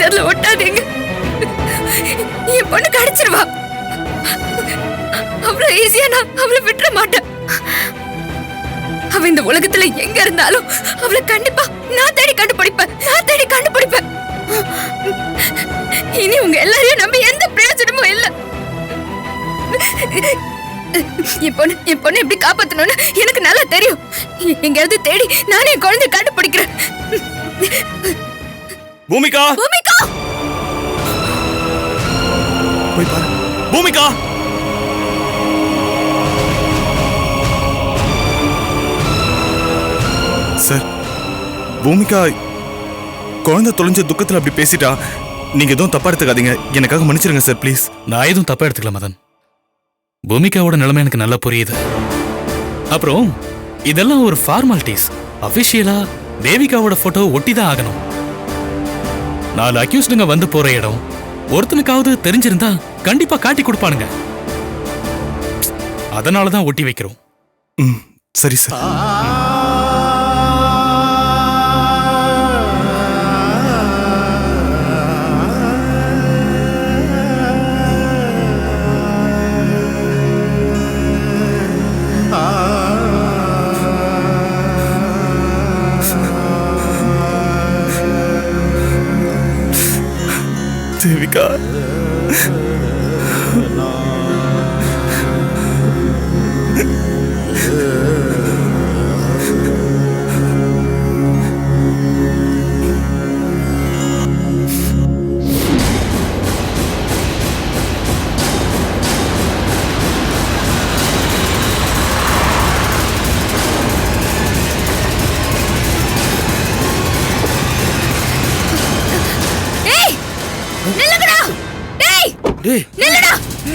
அதுல ஒட்டாதீங்க. என் பொண்ணு கிடைச்சிருவா. அவ்வளவு ஈஸியா நான் அவளை விட்டுற மாட்டேன். அவ இந்த உலகத்துல எங்க இருந்தாலும் அவளை கண்டிப்பா நான் தேடி கண்டுபிடிப்பேன். இனி உங்க எல்லாரையும் நம்பி எந்த பிரயோஜனமும் இல்ல. என் பொண்ணு எப்படி காப்பாத்தணும்னு எனக்கு நல்லா தெரியும். எங்கேயாவது தேடி நானே என் குழந்தைய கண்டுபிடிக்கிறேன். பூமிகா, பூமிகா, போய் பாரு. பூமிகா, சார், பூமிகா குழந்தை தொலைஞ்ச துக்கத்துல அப்படி பேசிட்டா. நீங்க எதுவும் தப்பா எடுத்துக்காதீங்க. எனக்காக மன்னிச்சிருங்க சார், ப்ளீஸ். நான் எதுவும் தப்பா எடுத்துக்கல மதன். பூமிகாவோட நிலைமை எனக்கு நல்லா புரியுது. அப்புறம் இதெல்லாம் ஒரு ஃபார்மாலிட்டிஸ். அபிஷியலா தேவிகாவோட போட்டோ ஒட்டி தான் ஆகணும். 4 அக்யூஸ்டுங்க வந்து போற இடம் ஒருத்தனுக்காவது தெரிஞ்சிருந்தா கண்டிப்பா காட்டி கொடுப்பானுங்க. அதனாலதான் ஒட்டி வைக்கிறோம். சரி சார். தேவிகா,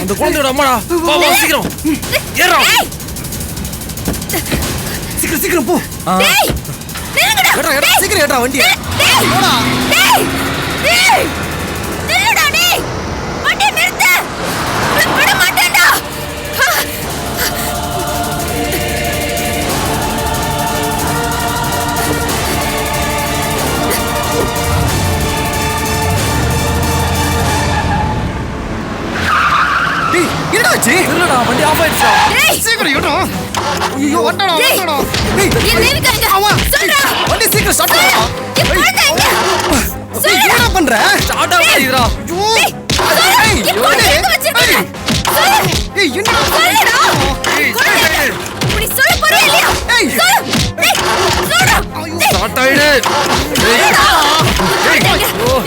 அந்த குழந்தையோட அம்மாடா. வா வா சீக்கிரம் ஏறா. சீக்கிரம் சீக்கிரம் போ. டேய் நில்லுங்கடா. ஏறா சீக்கிரம் ஏறா வண்டியை. போடா. டேய் நில்லுடா. டேய் வண்டியை நிறுத்து. விட மாட்டேன்டா. என்னாச்சு? இல்லடா வண்டி ஆஃப் ஆயிடுச்சா. சீக்கிரம் ஏறா. ஐயோ வண்டடா வண்டடா. டேய் தேவிகா எங்க? சொல்றா. வண்டி சீக்கிரம் ஸ்டார்ட் பண்ணு. என் குழந்தை எங்க? என்ன பண்ற? ஸ்டார்ட் ஆகுதுடா. ஐயோ என் குழந்தை எங்க வச்சிருக்க? ஏய் என்ன சொல்லுடா. நீ சொல்ல போறியா இல்லையா? சொல்லு. டேய் சொல்றா. ஸ்டார்ட் ஆயிடு.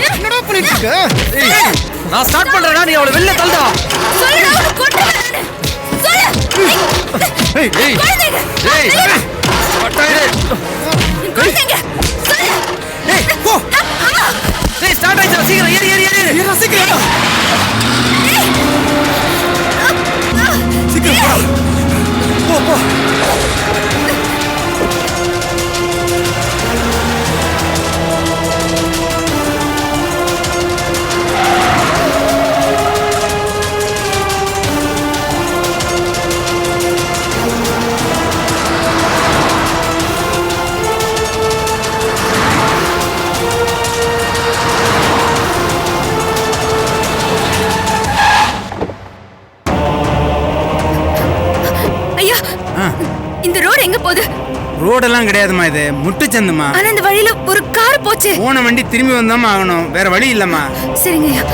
என்னடா பண்ணிட்டு இருக்க? நான் ஸ்டார்ட் பண்றேனா, நீ அவளை வெளில தள்ளுடா. சொல்லுடா. உன்னை கொன்றுவேன் நானு. சொல்லு. ஏய் ஏய் குழந்தைங்க. ஏய் ஸ்டார்ட் ஆயிடு. குழந்தைங்க. சொல்லு. ஏய் போ. ஏய் ஸ்டார்ட் ஆயிடுச்சு. சீக்கிரம் ஏறு ஏறு ஏறு. ஏறு சீக்கிரம். சீக்கிரம் போ போ. இந்த ரோட் எங்க போகுது? ரோடெல்லாம் கிடையாதுமா, இது முட்டுச்சந்துமா. ஆனா இந்த வழியில ஒரு கார் போச்சு. போன வண்டி திரும்பி வந்தாமா ஆகணும், வேற வழி இல்லம்மா. சரிங்கய்யா.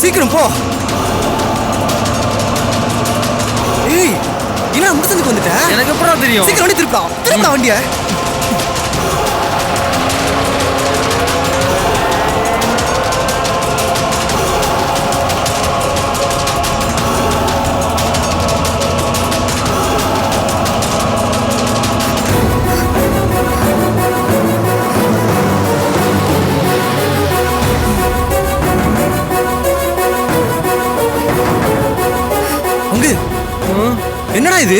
சீக்கிரம் போ. ஏய் என்ன முட்டுச்சந்துக்கு வந்துட்ட? எனக்கு எப்பறம் தெரியும்? சீக்கிரம் வண்டி திருப்பா வண்டியை. என்னடா இது?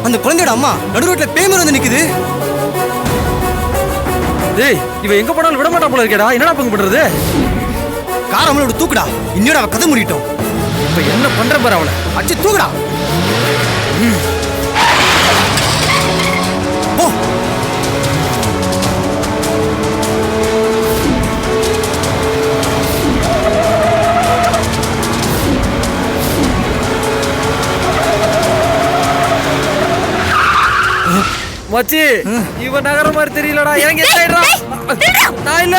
அந்த குழந்தையோட அம்மா நடு ரோட்ல பேமர் வந்து நிக்குது. டேய் இவ எங்க போனாலும் விட மாட்டா போல இருக்கேடா. என்னடா பங்கு பண்றது? கார் அவளோட தூக்குடா. இன்னோட அவ கதை முடிட்டோம். இப்ப என்ன பண்ற பாரு அவளை. அச்சு தூக்குடா. மச்சி இவன் நகர மாதிரி தெரியலடா எனக்கு எத்தாயிடா நான் இல்ல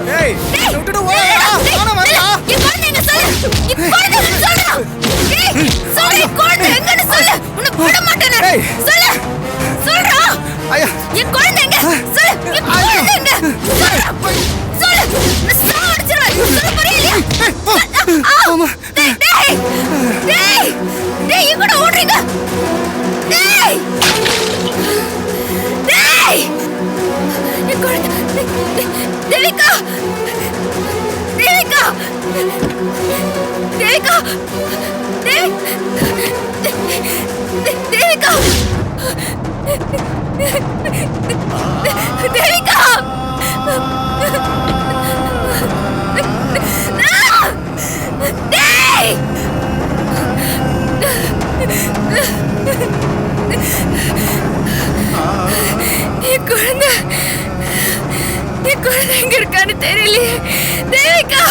டேய், விட்டுட்டு ஓடா நானே வரடா என் குழந்தை எங்க சொல்லு? என் குழந்தை எங்க சொல்லுடா? டேய், சொல்லு, என் குழந்தை எங்கன்னு சொல்லு. உன்னை விட மாட்டேன் நான். ஏய். சொல்லு. சொல்றா. ஐயா என் குழந்தை எங்க? சொல்லு. என் குழந்தை எங்க? சொல்றா. சொல்லு. நான் சாவடிச்சிருவேன். சொல்ல போறியா இல்லையா? டேய், டேய். டேய். டேய், என் கூட ஓடுறீங்க? டேய். டேய். என் குழந்தை. தேவிகா. தேவிகா. தேவிகா. தேவிகா. தேவிகா. டேய். என் குழந்தை எங்க இருக்கான்னு தெரியலையே. தேவிகா.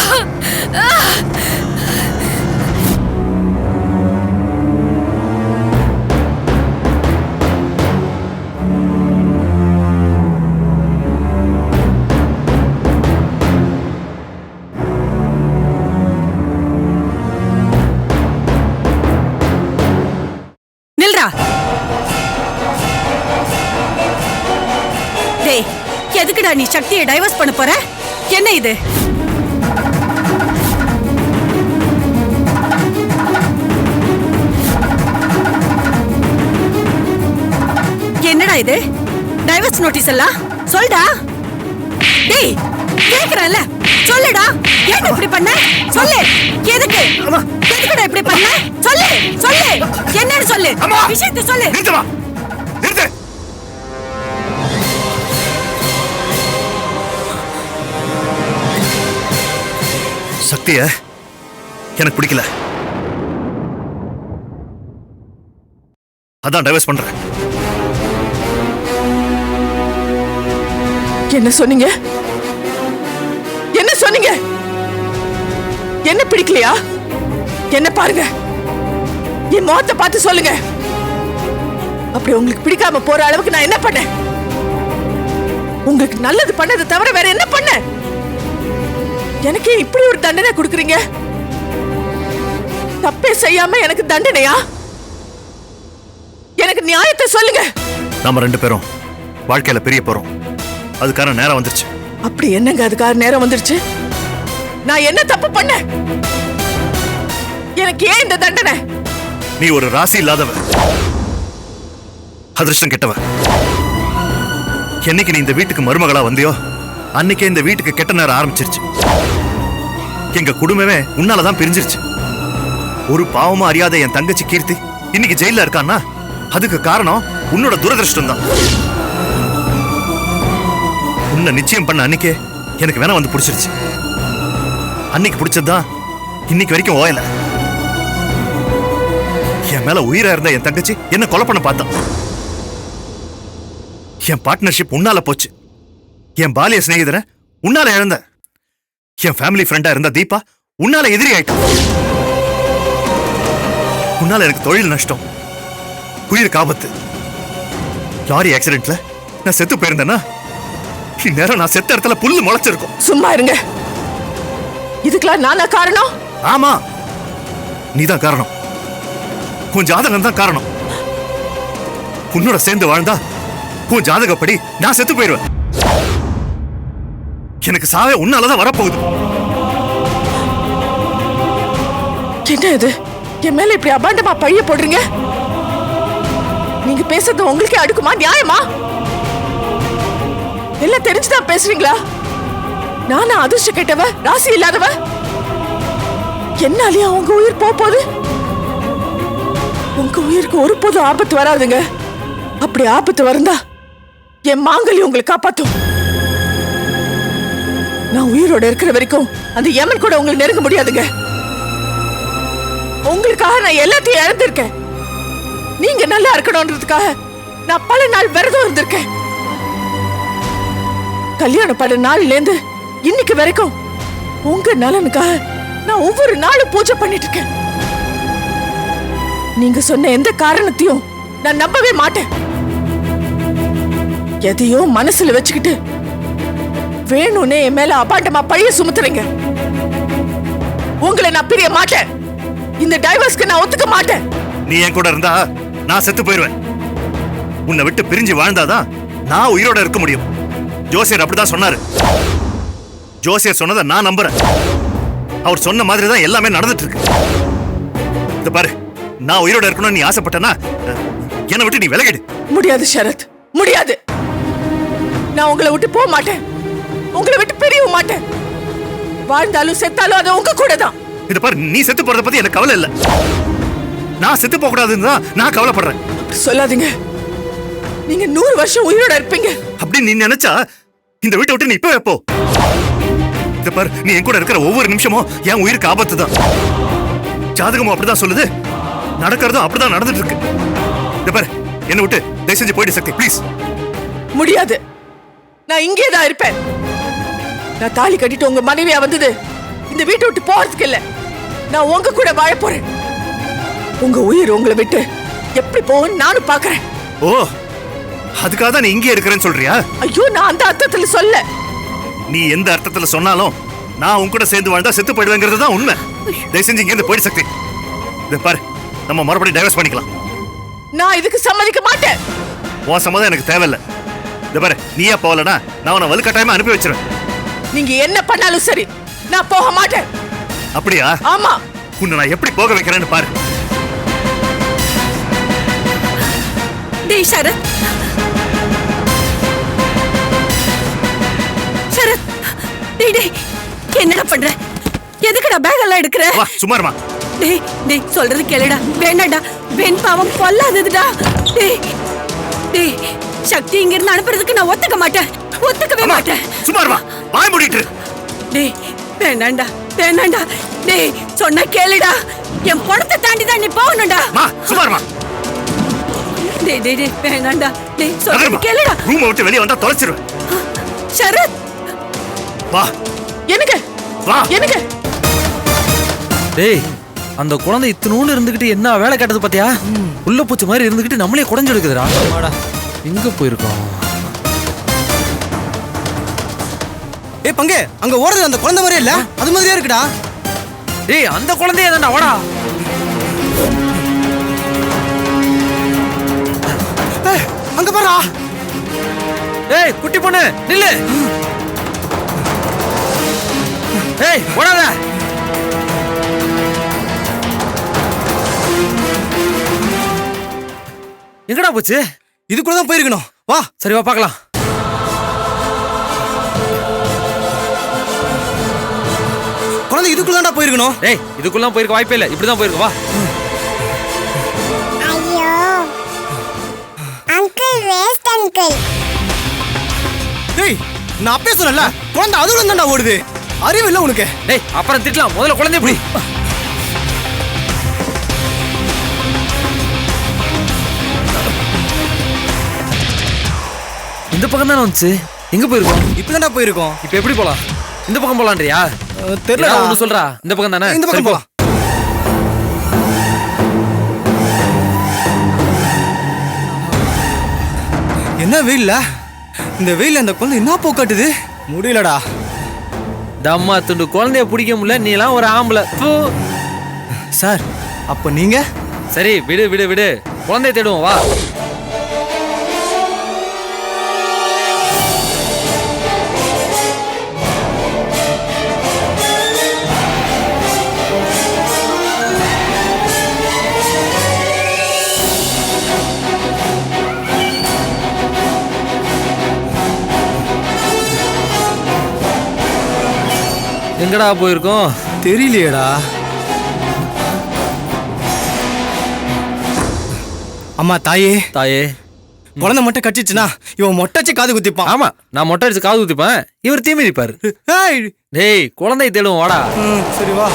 நில்றா. டேய், எதுக்குடா நீ சக்தியை டைவர்ஸ் பண்ண போற? என்ன இது? என்னடா இது? டைவர்ஸ் நோட்டீஸ் எல்லாம் சொல்டா. டேய், கேக்குறல சொல்லுடா. ஏன் இப்படி பண்ண? சொல்லு. எதுக்கு? எதுக்குடா இப்படி பண்ண? சொல்லு. சொல்லு. என்னன்னு சொல்லு. விஷயத்தை சொல்லு. நிறுத்துமா நிறுத்து. சக்திய எனக்கு பிடிக்கல, அதான் டைவர்ஸ் பண்றேன். என்ன சொன்னீங்க? என்ன சொன்னீங்க? என்ன பிடிக்கலையா? என்ன பாருங்க, என் முகத்தை பார்த்து சொல்லுங்க. அப்படி உங்களுக்கு பிடிக்காம போற அளவுக்கு நான் என்ன பண்ணேன்? உங்களுக்கு நல்லது பண்ணதை தவிர வேற என்ன பண்ண? எனக்கு இப்படி ஒரு தண்டனை கொடுக்குறீங்க? தப்பே செய்யாம எனக்கு தண்டனையா? எனக்கு நியாயத்தை சொல்லுங்க. நாம ரெண்டு பேரும் வாழ்க்கையில பிரிய போறோம், அதுக்கான நேரம் வந்துருச்சு. அப்படி என்னங்க அதுக்காக நேரம் வந்துருச்சு? நான் என்ன தப்பு பண்ண? எனக்கு ஏன் இந்த தண்டனை? நீ ஒரு ராசி இல்லாதவ, அதிர்ஷ்டம் கெட்டவ. என்னைக்கு நீ இந்த வீட்டுக்கு மருமகளா வந்தியோ அன்னைக்கே இந்த வீட்டுக்கு கெட்ட நேரம் ஆரம்பிச்சிருச்சு. எங்க குடும்பமே உன்னாலதான் பிரிஞ்சிருச்சு. ஒரு பாவமா அறியாத என் தங்கச்சி கீர்த்தி இன்னைக்கு ஜெயில இருக்கான்னா அதுக்கு காரணம் உன்னோட துரதிருஷ்டம் தான். உன்னை நிச்சயம் பண்ண அன்னைக்கே எனக்கு வேணா வந்து பிடிச்சிருச்சு. அன்னைக்கு பிடிச்சதுதான் இன்னைக்கு வரைக்கும் ஓயல. என் மேல உயிரா இருந்த என் தங்கச்சி என்ன கொலை பண்ண பார்த்தான். என் பார்ட்னர்ஷிப் உன்னால போச்சு. என் பாலிய சிநேகிதனை உன்னால இழந்த. என் ஃபேமிலி ஃப்ரெண்டா இருந்த தீபா உன்னால எதிரி ஆயிட்டான். உன்னால எனக்கு தொழில் நஷ்டம், உயிருக்கு ஆபத்து. லாரி ஆக்சிடென்ட்ல நான் செத்து போயிருந்தேன்னா இந்நேரம் நான் செத்த இடத்துல புல்லு முளைச்சிருக்கும். சும்மா இருங்க. இதுக்கெல்லாம் நானா காரணம்? ஆமா, நீதான் காரணம். உன் ஜாதகம் தான் காரணம். உன்னோட சேர்ந்து வாழ்ந்தா உன் ஜாதகப்படி நான் செத்து போயிருவேன். எனக்கு சாவே உன்னாலதான் வரப்போகுது. என்ன இது? என் மேல இப்படி அபாண்டமா பழிய போடுறீங்க? நீங்க பேசுறது உங்களுக்கே அடுக்குமா? நியாயமா? எல்லாம் தெரிஞ்சுதான் பேசுறீங்களா? நானா அதிர்ஷ்டம் கேட்டவ, ராசி இல்லாதவ? என்னாலயா உங்க உயிர் போகுது? உங்க உயிருக்கு ஒருபோதும் ஆபத்து வராதுங்க. அப்படி ஆபத்து வருந்தா என் மாங்கல்யம் உங்களை காப்பாத்தும். நான் உயிரோட இருக்கிற வரைக்கும் அந்த யமன் கூட உங்களை நெருங்க முடியாதுங்க. உங்களுக்காக நான் எல்லாத்தையும் இழந்திருக்கேன். நீங்க நல்லா இருக்கணும்ன்றதுக்காக நான் பல நாள் விரதம் இருந்திருக்கேன். கல்யாணம் பண்ண நாள்ல இருந்து இன்னைக்கு வரைக்கும் உங்க நலனுக்காக நான் ஒவ்வொரு நாளும் பூஜை பண்ணிட்டு இருக்கேன். நீங்க சொன்ன எந்த காரணத்தையும் நான் நம்பவே மாட்டேன். எதையோ மனசுல வச்சுக்கிட்டு வேணும்னே என் மேல அபாண்டமா பழிய சுமத்துறீங்க. உங்களை நான் பிரிய மாட்டேன். இந்த டைவர்ஸ்க்கு நான் ஒத்துக்க மாட்டேன். நீ என் கூட இருந்தா நான் செத்து போயிருவேன். உன்னை விட்டு பிரிஞ்சு வாழ்ந்தாதான் நான் உயிரோட இருக்க முடியும். ஜோசியர் அப்படிதான் சொன்னாரு. ஜோசியர் சொன்னதை நான் நம்புறேன். அவர் சொன்ன மாதிரி தான் எல்லாமே நடந்துட்டு இருக்கு. இந்த பாரு, நான் உயிரோட இருக்கணும்னு நீ ஆசைப்பட்டனா என்னை விட்டு நீ விலகிடு. முடியாது சரத், முடியாது. நான் உங்களை விட்டு போக மாட்டேன். உங்களை விட்டு பிரியவும் மாட்டேன். வாழ்ந்தாலும் செத்தாலும் அது உங்க கூட தான். இத பாரு, நீ செத்து போறத பத்தி எனக்கு கவலை இல்ல. நான் செத்து போக கூடாதுன்னு தான் நான் கவலைப்படுறேன். சொல்லாதீங்க. நீங்க 100 வருஷம் உயிரோட இருப்பீங்க அப்படி நீ நினைச்சா இந்த வீட்டை விட்டு நீ இப்ப எப்போ? இத பாரு, நீ என் கூட இருக்கிற ஒவ்வொரு நிமிஷமும் என் உயிருக்கு ஆபத்து தான். ஜாதகமும் அப்படிதான் சொல்லுது, நடக்கிறதும் அப்படிதான் நடந்துட்டு இருக்கு. இத பாரு, என்ன விட்டு தயவு செஞ்சு போயிடு சக்தி, ப்ளீஸ். முடியாது. நான் இங்கே தான் இருப்பேன். நான் தாலி கட்டிட்டு உங்க மனைவியா வந்தது இந்த வீட்டை விட்டு போறதுக்கு இல்ல. நான் உங்க கூட வாழ போறேன். உங்க உயிர் உங்களை விட்டு எப்படி போகும் நானும் பாக்குறேன். ஓ, அதுக்காக தான் நீ இங்கே இருக்கிறேன்னு சொல்றியா? ஐயோ, நான் அந்த அர்த்தத்துல சொல்ல. நீ எந்த அர்த்தத்துல சொன்னாலும் நான் உன் கூட சேர்ந்து வாழ்ந்தா செத்து போயிடுவேங்கிறது தான் உண்மை. தயவு செஞ்சு இங்க இருந்து போயிடு சக்தி. இத பாரு, நம்ம மறுபடியும் டைவர்ஸ் பண்ணிக்கலாம். நான் இதுக்கு சம்மதிக்க மாட்டேன். உன் சம்மதம் எனக்கு தேவையில்லை. இத பாரு, நீயா போகலனா நான் உன்னை வலுக்கட்டாயமா அனுப்பி வச்சிருவேன். நீங்க என்ன பண்ணாலும் சரி, நான் போக மாட்டேன். அப்படியா? ஆமா. உன்னை நான் எப்படி போக வைக்கிறேன்னு பாரு. டேய் சரத், சரத், டேய் டேய், என்னடா பண்ற? எதுக்குடா பேக் எல்லாம் எடுக்கிற? வா, சும்மா இருமா. டேய் டேய், சொல்றது கேளுடா. வேண்டாடா, வெண் பாவம் பொல்லாததுடா. டேய் டேய், சக்தி இங்க இருந்து அனுப்புறதுக்கு நான் ஒத்துக்க மாட்டேன். ஒத்துக்கவே மாட்டேன். சும்மா இருமா, வாய் மூடிட்டு. டேய் வேண்டாண்டா, வேண்டாண்டா. டேய் சொன்னா கேளுடா. என் பணத்தை தாண்டி தான் நீ போகணும்டா. மா, சும்மா இருமா. டேய் டேய் டேய், வேண்டாண்டா. டேய் சொல்றது கேளுடா. ரூமை விட்டு வெளியே வந்தா தொலைச்சிருவேன். சரத், வா. எனக்கு வா. எனக்கு டேய், அந்த குழந்தை இத்தனூன்னு இருந்துகிட்டு என்ன வேலை காட்டுது பாத்தியா? உள்ள பூச்சி மாதிரி இருந்துகிட்டு நம்மளே குடஞ்சு எடுக்குதுடா. எங்க போயிருக்கோம்? ஏய் பங்கு, அங்க ஓடுறது அந்த குழந்தை மாதிரியே இல்ல, அது மாதிரியே இருக்குடா. டேய், அந்த குழந்தையே தான்டா. வாடா. அங்க பாரா. டேய் குட்டி பொண்ணு, நில்லு. டேய் ஓடாத. எங்கடா போச்சு? இதுக்குள்ள தான் போயிருக்கணும். வா. சரி வா பார்க்கலாம். குழந்தை இதுக்குள்ள தான்டா போயிருக்கணும். டேய், இதுக்குள்ள போயிருக்க வாய்ப்பே இல்ல. இப்படிதான் போயிருக்க. வா. ஐயோ அங்கிள், வேஸ்ட் அங்கிள். டேய், நான் அப்பவே சொன்னல, குழந்தை அதுல தான்டா ஓடுது. அறிவு இல்ல உனக்கு? டேய், அப்புறம் திட்டலாம். முதல்ல குழந்தைய புடி. இந்த பக்கம் தானே வந்துச்சு. எங்க போயிருக்கோம்? இப்பதான்டா போயிருக்கோம். இப்ப எப்படி போலாம்? இந்த பக்கம் போலான்றியா? தெரியல. ஒண்ணு சொல்றா. இந்த பக்கம் தானே? இந்த பக்கம் போலாம். என்ன வெயில்ல? இந்த வெயில்ல அந்த குழந்தை என்ன போக்காட்டுது? முடியலடா. தம்மா துண்டு குழந்தைய பிடிக்க முடியல. நீ எல்லாம் ஒரு ஆம்பளை. சார், அப்ப நீங்க? சரி விடு விடு விடு. குழந்தைய தேடுவோம். வா. எங்கடா போயிருக்கோம்? தெரியலையேடா. அம்மா தாயே, தாயே, குழந்தை மட்டும் கட்டிச்சுனா இவன் மொட்டச்சு காது குத்திப்பான். ஆமா, நான் மொட்டை அடிச்சு காது ஊத்திப்பேன். இவர் தீ மிதிப்பாரு. ஏய், டேய், குழந்தைய தேடுவோம். வாடா. சரி வா.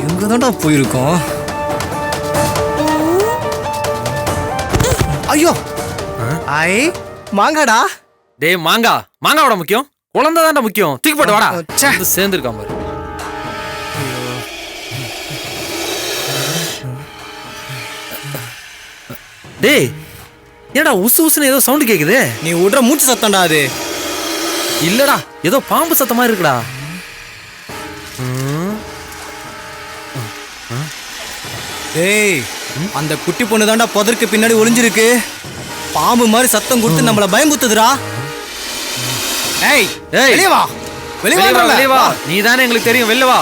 எங்க தான்டா போயிருக்கோம்? ஐயோ ஐ மாங்காடா. டேய் மாங்காவோட முக்கியம், குழந்தை தான்டா முக்கியம். தூக்கி போட்டு வாடா. ச்சே. சேர்ந்துருக்கான் பாரு. டேய் என்னடா உசு உசுன்னு ஏதோ சவுண்ட் கேக்குது? நீ விடுற மூச்சு சத்தம்டா அது. இல்லடா ஏதோ பாம்பு சத்தமா இருக்குடா. டேய் அந்த குட்டி பொண்ணு தான்டா புதருக்கு பின்னாடி ஒளிஞ்சிருக்கு. பாம்பு மாதிரி சத்தம் கொடுத்து நம்மள பயமுத்துதுடா. ஏய் ஏய். வெளிய வா. வெளிய வெளிய வா. வா. நீ தானே எங்களுக்கு தெரியும், வெளில வா.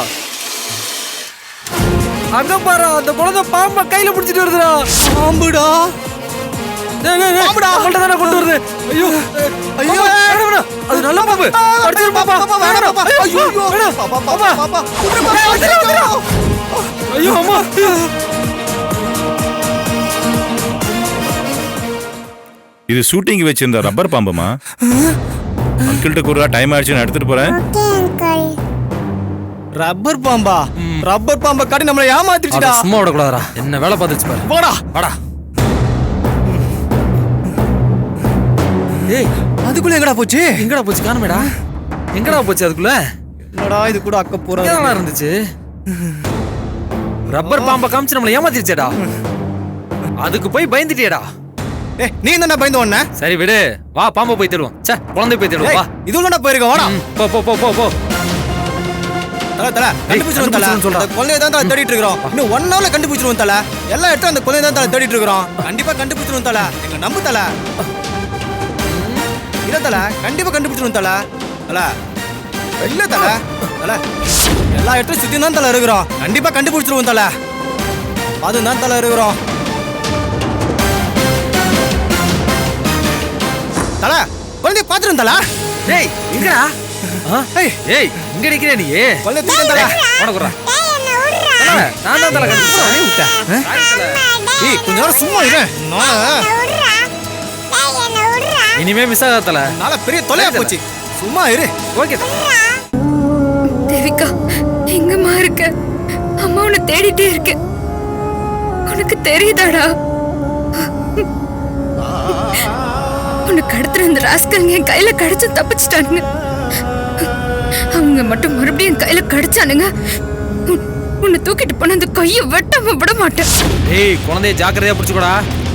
அங்க பாரு அந்த குழந்தை பாம்பை கையில பிடிச்சிட்டு வருதுடா. பாம்புடா. பாம்புடா அவங்கள்ட்ட தானே கொண்டு வருது. ஐயோ ஐயோ வேணாம். அது நல்ல பாம்பு. அடிச்சிரு பாப்பா. வேணாம். ஐயோ வேணாம். பாப்பா. ஐயோ அம்மா. இது ஷூட்டிங் வச்சிருந்த ரப்பர் பாம்புமா? அங்கிள்கிட்ட கூறா டைம் ஆயிடுச்சு, நான் எடுத்துட்டு போறேன். ரப்பர் பாம்பா? ரப்பர் பாம்பை காட்டி நம்மள ஏமாத்திடுச்சுடா. சும்மா விடக்கூடாதுடா. என்ன வேலை பார்த்துச்சு பாரு. போடா. வாடா. ஏய் அதுக்குள்ள எங்கடா போச்சு? எங்கடா போச்சு? காணுமேடா. எங்கடா போச்சு அதுக்குள்ள? என்னடா இது கூட அக்க போறா. எங்கடா இருந்துச்சு? ரப்பர் பாம்பை காமிச்சு நம்மள ஏமாத்திடுச்சேடா. அதுக்கு போய் பயந்துட்டியேடா. ஏய் நீ என்னடா பயந்து ஓடுன? சரி விடு, வா பாம்பை போய் தேடுவோம். சே குழந்தை போய் தேடுவோம் வா. இதுலடா போயிருக்க. வாடா. போ போ போ போ போ. தல கண்டுபிடிச்சிருவோம் தல. சொல்றா. அந்த குழந்தைய தான் தல தேடிட்டு இருக்கோம். இன்னும் 1 ஹவர்ல கண்டுபிடிச்சிருவோம் தல. எல்லா இடத்துல அந்த குழந்தைய தான் தல தேடிட்டு இருக்கோம். கண்டிப்பா கண்டுபிடிச்சிருவோம் தல. எங்க நம்பு தல. இல்ல தல, கண்டிப்பா கண்டுபிடிச்சிருவோம் தல. தல இல்ல தல. தல எல்லா இடத்துலயும் சுத்தி தான் தல இருக்கிறோம். கண்டிப்பா கண்டுபிடிச்சிருவோம் தல. அதுதான் தல இருக்கிறோம். தல குழந்தைய பாத்துரும் தல. டேய் எங்கடா? ஏய் ஏய் இங்க நிக்கிற நீ. குழந்தைய தூக்கு தல. உனக்குறா. நான் தான் தல கண்டுபிடிச்சேன். ஏய் கொஞ்ச நேரம் சும்மா இரு. இனிமே மிஸ் ஆகாதல. நாள பெரிய தொலையா போச்சு. சும்மா இரு. ஓகே. தேவிகா எங்கம்மா இருக்க? அம்மா உன்னை தேடிட்டே இருக்கு. உனக்கு தெரியுதாடா? உன்னை கடத்துற அந்த ராஸ்கல்ங்க என் கையில கடிச்சு தப்பிச்சிட்டானுங்க. அவங்க மட்டும் மறுபடியும் என் கையில கடிச்சானுங்க, உன்னை தூக்கிட்டு போன அந்த கையை வெட்டாம விட மாட்டேன். ஏய் குழந்தைய ஜாக்கிரதையா பிடிச்சுக்கோடா.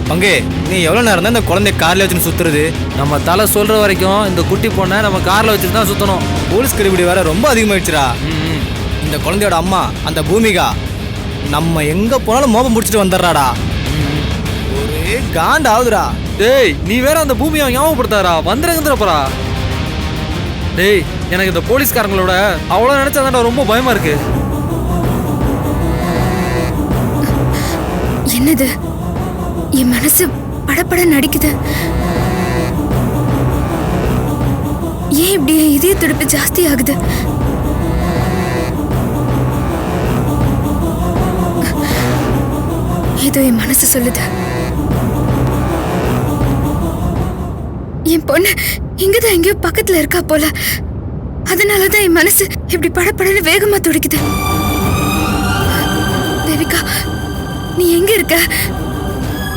பங்கு நீ எவ்வளவு நேரம் தான் இந்த குழந்தை கார்ல வச்சுன்னு சுத்துறது? நம்ம தலை சொல்ற வரைக்கும் இந்த குட்டி பொண்ணை நம்ம கார்ல வச்சுட்டு தான் சுத்தணும். போலீஸ் கருவிடி வேற ரொம்ப அதிகமாயிடுச்சுடா. இந்த குழந்தையோட அம்மா அந்த பூமிகா நம்ம எங்க போனாலும் மோபம் முடிச்சிட்டு வந்துடுறாடா. ஒரே காண்ட் ஆகுதுடா. டேய் நீ வேற அந்த பூமியை ஞாபகப்படுத்தாரா? வந்துருங்கிற போறா. டேய் எனக்கு இந்த போலீஸ்காரங்களோட அவ்வளவு நினைச்சாதான்டா ரொம்ப பயமா இருக்கு. என்னது? என் மனசு படபட நடிக்குது. ஏன் இப்படி இதய துடிப்பு ஜாஸ்தி ஆகுது? ஏதோ என் மனசு சொல்லுது, என் பொண்ணு இங்கதான் எங்கேயோ பக்கத்துல இருக்கா போல. அதனாலதான் என் மனசு இப்படி படபடன்னு வேகமா துடிக்குது. தேவிகா நீ எங்க இருக்க?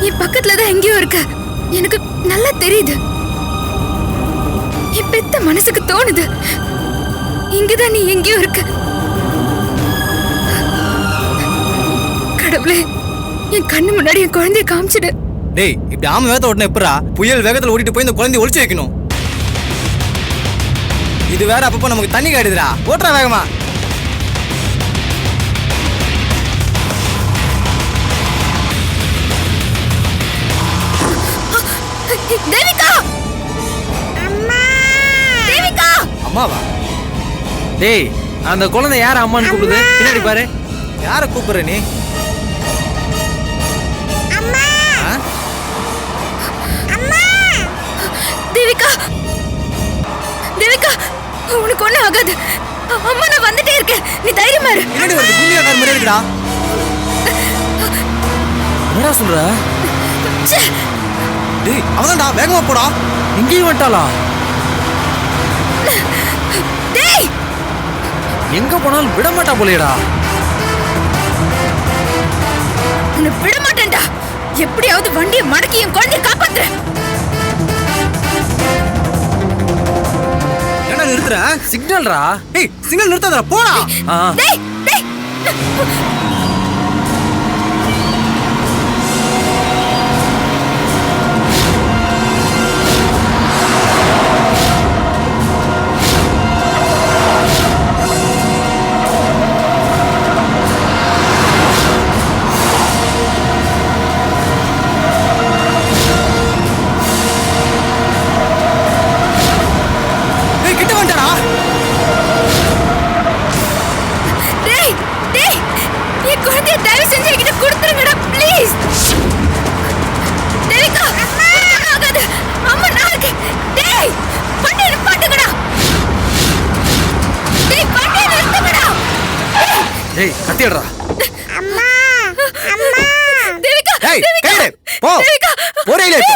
என் பக்கத்துலதான் எங்கேயோ இருக்க. எனக்கு நல்லா தெரியுது. என் பெத்த மனசுக்கு தோணுது இங்கதான் நீ எங்கேயோ இருக்க. கடவுளே என் கண்ணு முன்னாடி என் குழந்தைய காமிச்சிடு. டேய் இப்படி ஆமை வேகத்தை ஓட்டின எப்படா புயல் வேகத்துல ஓடிட்டு போய் இந்த குழந்தைய ஒளிச்சு வைக்கணும்? இது வேற அப்பப்போ நமக்கு தண்ணி காடுதுடா. ஓட்டுறா வேகமா. தேவிகா! அம்மா! தேவிகா! அம்மாவா? டேய் அந்த குழந்தை யார அம்மான்னு கூப்பிடுது? பின்னாடி பாரு. யார கூப்பிடுற நீ? அம்மா! அம்மா! தேவிகா! தேவிகா உனக்கு ஒண்ணும் ஆகாது. அம்மா நான் வந்துட்டே இருக்கேன். நீ தைரியமா இரு. பின்னாடி வருது பூமியா கார் மாதிரி இருக்குடா. என்னடா சொல்ற? டேய் அவன்டா வேகமா போடா. இங்கேயும் வந்துட்டாளா? டேய் எங்க போனாலும் விட மாட்டா போலேடா. உன்னை விட மாட்டேன்டா. எப்படியாவது வண்டியை மடக்கி என் குழந்தைய காப்பாத்துறேன். என்ன நிறுத்துற சிக்னல்ரா? ஏய் சிக்னல் நிறுத்தாதடா போடா. டேய் டேய் ஏய் கத்திடுறா. அம்மா அம்மா தேவிகா ஏய் கைடு போ. தேவிகா போறேல இப்போ.